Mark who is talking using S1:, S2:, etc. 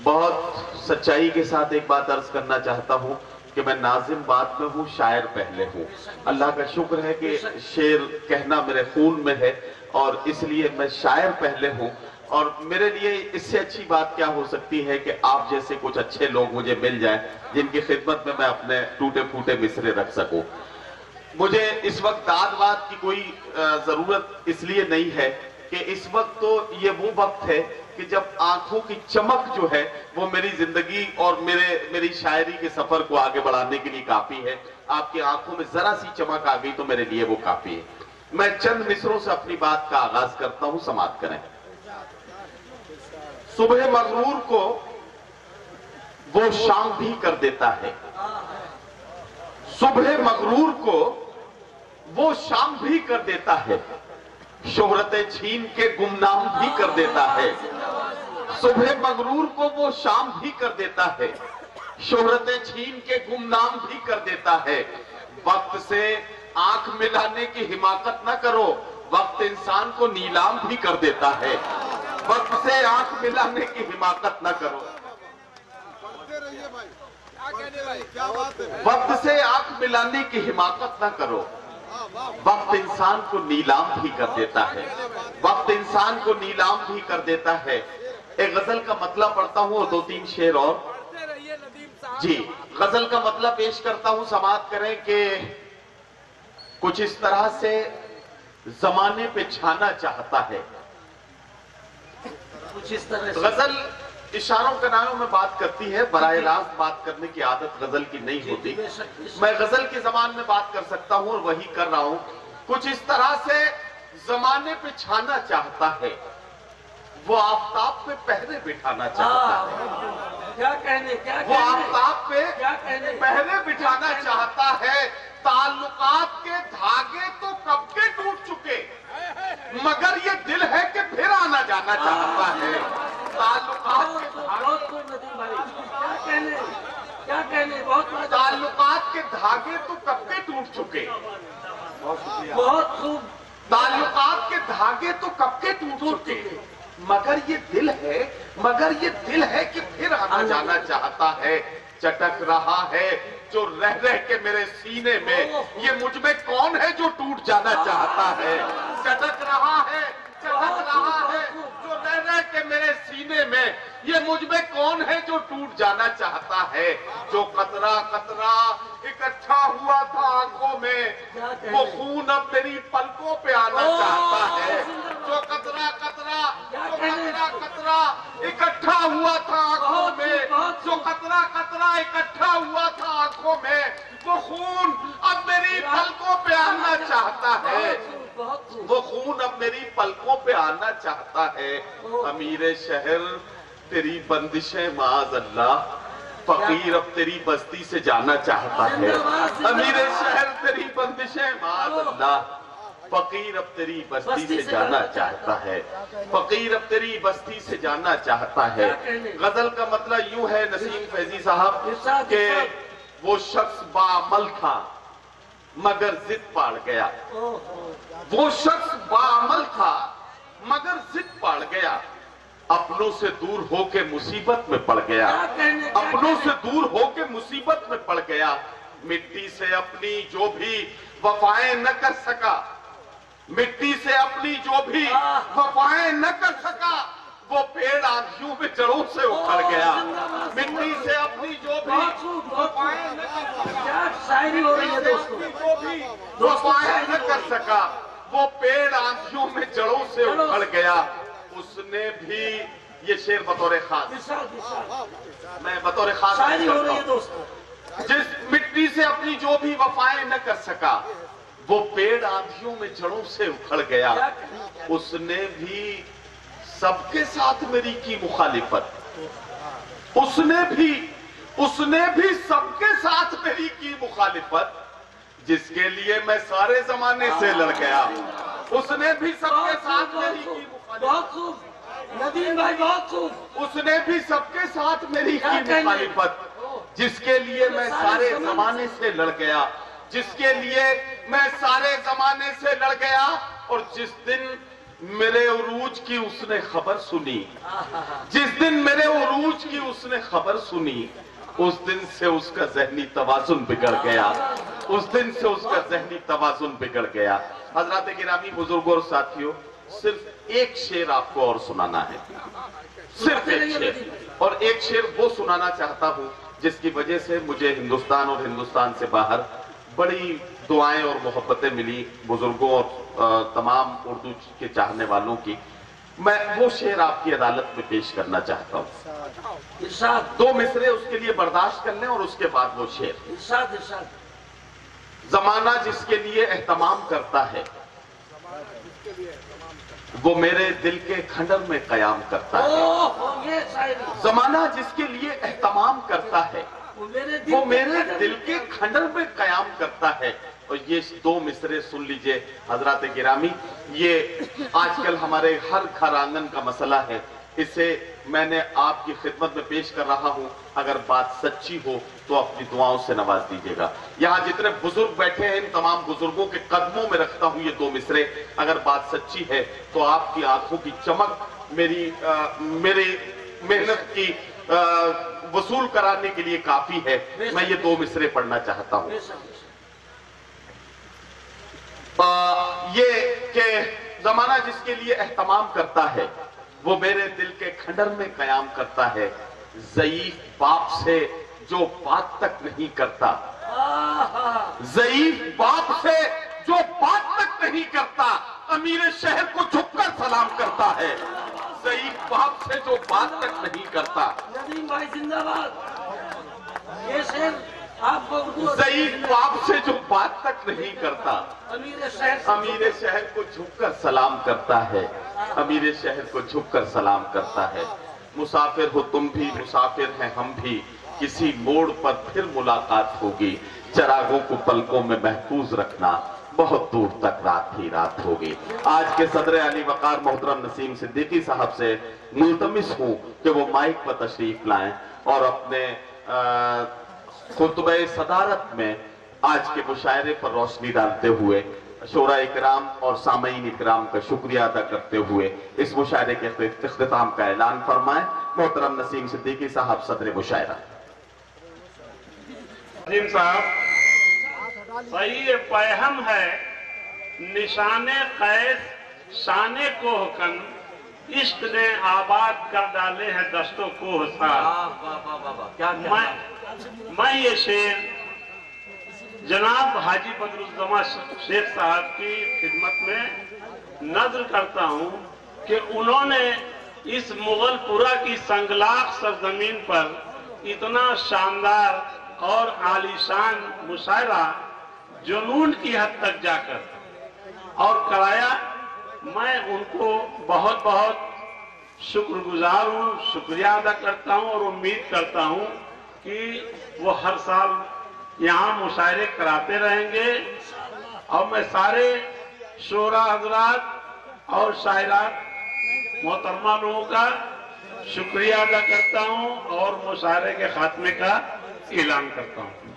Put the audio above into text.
S1: بہت سچائی کے ساتھ ایک بات عرض کرنا چاہتا ہوں کہ میں ناظم بعد میں ہوں، شاعر پہلے ہوں۔ اللہ کا شکر ہے کہ شعر کہنا میرے خون میں ہے اور اس لیے میں شاعر پہلے ہوں، اور میرے لیے اس سے اچھی بات کیا ہو سکتی ہے کہ آپ جیسے کچھ اچھے لوگ مجھے مل جائیں جن کی خدمت میں اپنے ٹوٹے پھوٹے مصرے رکھ سکوں۔ مجھے اس وقت داد واد کی کوئی ضرورت اس لیے نہیں ہے کہ اس وقت تو یہ وہ وقت ہے کہ جب آنکھوں کی چمک جو ہے وہ میری زندگی اور میری شاعری کے سفر کو آگے بڑھانے کے لیے کافی ہے۔ آپ کی آنکھوں میں ذرا سی چمک آ گئی تو میرے لیے وہ کافی ہے۔ میں چند مصروں سے اپنی بات کا آغاز کرتا ہوں، سماعت کریں۔ صبح مغرور کو وہ شام بھی کر دیتا ہے، صبح مغرور کو وہ شام بھی کر دیتا ہے، شہرتیں چھین کے گمنام بھی کر دیتا ہے۔ صبح مغرور کو وہ شام بھی کر دیتا ہے، شہرتیں چھین کے گمنام بھی کر دیتا ہے۔ وقت سے آنکھ ملانے کی حماقت نہ کرو، وقت انسان کو نیلام بھی کر دیتا ہے۔ وقت سے آنکھ ملانے کی حماقت نہ کرو، وقت سے آنکھ ملانے کی حماقت نہ کرو، وقت انسان کو نیلام بھی کر دیتا ہے، وقت انسان کو نیلام بھی کر دیتا ہے۔ ایک غزل کا مطلب پڑھتا ہوں اور دو تین شعر اور جی غزل کا مطلب پیش کرتا ہوں، سماعت کریں کہ کچھ اس طرح سے زمانے پہ چھانا چاہتا ہے۔ غزل اشاروں کنایوں میں بات کرتی ہے، براہ راست بات کرنے کی عادت غزل کی نہیں ہوتی۔ میں غزل کی زبان میں بات کر سکتا ہوں اور وہی کر رہا ہوں۔ کچھ اس طرح سے زمانے پہ چھانا چاہتا ہے، وہ آفتاب پہ پہرے بٹھانا چاہتا ہے، وہ آفتاب پہ پہرے بٹھانا چاہتا ہے۔ تعلقات کے دھاگے تو کب کے ٹوٹ چکے، مگر یہ دل ہے کہ پھر آنا جانا چاہتا ہے۔ تعلقات کے دھاگے تو کب کے ٹوٹ چکے، تعلقات کے دھاگے تو کب کے ٹوٹ چکے، مگر یہ دل ہے کہ پھر آنا جانا چاہتا ہے۔ چٹک رہا ہے جو رہ رہ کے میرے سینے میں، یہ مجھ میں کون ہے جو ٹوٹ جانا چاہتا ہے۔ چٹک رہا ہے جو رہ رہ کے میرے سینے میں، یہ مجھ میں کون ہے جو ٹوٹ جانا چاہتا ہے۔ جو قطرہ قطرہ اکٹھا ہوا تھا آنکھوں میں، وہ خون اب میری پلکوں پہ آنا چاہتا ہے۔ جو قطرہ قطرہ اکٹھا ہوا تھا آنکھوں میں، جو قطرہ قطرہ اکٹھا ہوا تھا آنکھوں میں، وہ خون اب میری پلکوں پہ آنا چاہتا ہے، وہ خون اب میری پلکوں پہ آنا چاہتا ہے۔ امیر شہر تیری بندشیں معاذ اللہ، فقیر اب تیری بستی سے جانا چاہتا ہے۔ امیر شہر تیری بندشیں معاذ اللہ، فقیر اب تیری بستی سے جانا چاہتا ہے، فقیر اب تیری بستی سے جانا چاہتا ہے۔ غزل کا مطلب یوں ہے نسیم فیضی صاحب کہ وہ شخص باعمل تھا مگر ضد پاڑ گیا، وہ شخص باعمل تھا مگر ضد پاڑ گیا، اپنوں سے دور ہو کے مصیبت میں پڑ گیا، اپنوں سے دور ہو کے مصیبت میں پڑ گیا۔ مٹی سے اپنی جو بھی وفائیں نہ کر سکا، مٹی سے اپنی جو بھی وفائیں نہ کر سکا، وہ پیڑ آندھیوں میں جڑوں سے اکھڑ گیا۔ مٹی سے اپنی جو بھی وفائیں نہ کر سکا، وہ پیڑ آندھیوں میں جڑوں سے اکھڑ گیا۔ اس نے بھی، یہ شعر بطور خاص میں بطور خاص کرتا ہوں، جس مٹی سے اپنی جو بھی وفائیں نہ کر سکا، وہ پیڑ آندھیوں میں جڑوں سے اکھڑ گیا۔ اس نے بھی سب کے ساتھ میری کی مخالفت، اس نے بھی سب کے ساتھ میری کی مخالفت، جس کے لیے میں سارے زمانے سے لڑ گیا۔ اس نے بھی سب کے ساتھ میری کی مخالفت، ندیم بھائی بہت خوب، اس نے بھی سب کے ساتھ میری کی مخالفت، جس کے لیے میں سارے زمانے سے لڑ گیا، جس کے لیے میں سارے زمانے سے لڑ گیا۔ اور جس دن میرے عروج کی اس نے خبر سنی، جس دن میرے عروج کی اس نے خبر سنی اس دن سے اس کا ذہنی توازن بگڑ گیا، اس دن سے اس کا ذہنی توازن بگڑ گیا۔ حضرات گرامی، بزرگوں اور ساتھیوں، صرف ایک شعر آپ کو اور سنانا ہے، صرف ایک شعر، اور ایک شعر وہ سنانا چاہتا ہوں جس کی وجہ سے مجھے ہندوستان اور ہندوستان سے باہر بڑی دعائیں اور محبتیں ملی بزرگوں اور تمام اردو کے چاہنے والوں کی۔ میں وہ شعر آپ کی عدالت میں پیش کرنا چاہتا ہوں، دو مصرے اس کے لیے برداشت کر لیں اور اس کے بعد وہ شعر۔ زمانہ جس کے لیے اہتمام کرتا ہے وہ میرے دل کے کھنڈر میں قیام کرتا ہے۔ زمانہ جس کے لیے اہتمام کرتا ہے وہ میرے دل کے کھنڈر میں قیام کرتا ہے۔ اور یہ دو مصرے سن لیجئے حضرات گرامی، یہ آج کل ہمارے ہر گھر آنگن کا مسئلہ ہے، اسے میں نے آپ کی خدمت میں پیش کر رہا ہوں۔ اگر بات سچی ہو تو اپنی دعاؤں سے نواز دیجیے گا۔ یہاں جتنے بزرگ بیٹھے ہیں ان تمام بزرگوں کے قدموں میں رکھتا ہوں یہ دو مصرے، اگر بات سچی ہے تو آپ کی آنکھوں کی چمک میری محنت کی وصول کرانے کے لیے کافی ہے۔ میں یہ دو مصرے پڑھنا چاہتا ہوں۔ یہ کہ زمانہ جس کے لیے اہتمام کرتا ہے وہ میرے دل کے کھنڈر میں قیام کرتا ہے۔ ضعیف باپ سے جو بات تک نہیں کرتا، ضعیف باپ سے جو بات تک نہیں کرتا، امیر شہر کو جھک کر سلام کرتا ہے۔ ضعیف باپ سے جو بات تک نہیں کرتا،
S2: ندیم بھائی زندہ باد۔ یہ شعر آپ کو
S1: ضعیف باپ سے جو بات تک نہیں کرتا، امیر شہر کو جھک کر سلام کرتا ہے، امیر شہر کو جھک کر سلام کرتا ہے۔ مسافر ہو تم بھی، مسافر ہیں ہم بھی، کسی موڑ پر پھر ملاقات ہوگی، چراغوں کو پلکوں میں محفوظ رکھنا، بہت دور تک رات ہی رات ہوگی۔ آج کے صدر علی وقار محترم نسیم صدیقی صاحب سے ملتمس ہوں کہ وہ مائک پر تشریف لائیں اور اپنے خطبہ صدارت میں آج کے مشاعرے پر روشنی ڈالتے ہوئے شورا اکرام اور سامعین اکرام کا شکریہ ادا کرتے ہوئے اس مشاعرے کے اختتام کا اعلان فرمائیں۔ محترم نسیم صدیقی صاحب صدر مشاعرہ۔
S3: نسیم صاحب، صحیح پیہم ہے نشان قیس شان کوہ کن، عشق نے آباد کر ڈالے ہیں دست و کوہ سار۔ میں یہ شعر جناب حاجی بدرالزماں شیخ صاحب کی خدمت میں نظر کرتا ہوں کہ انہوں نے اس مغل پورہ کی سنگلاخ سرزمین پر اتنا شاندار اور عالیشان مشاعرہ جنون کی حد تک جا کر اور کرایا۔ میں ان کو بہت بہت شکر گزار ہوں، شکریہ ادا کرتا ہوں اور امید کرتا ہوں کہ وہ ہر سال یہاں مشاعرے کراتے رہیں گے۔ اور میں سارے شعراء حضرات اور شاعرات محترمہ لوگوں کا شکریہ ادا کرتا ہوں اور مشاعرے کے خاتمے کا اعلان کرتا ہوں۔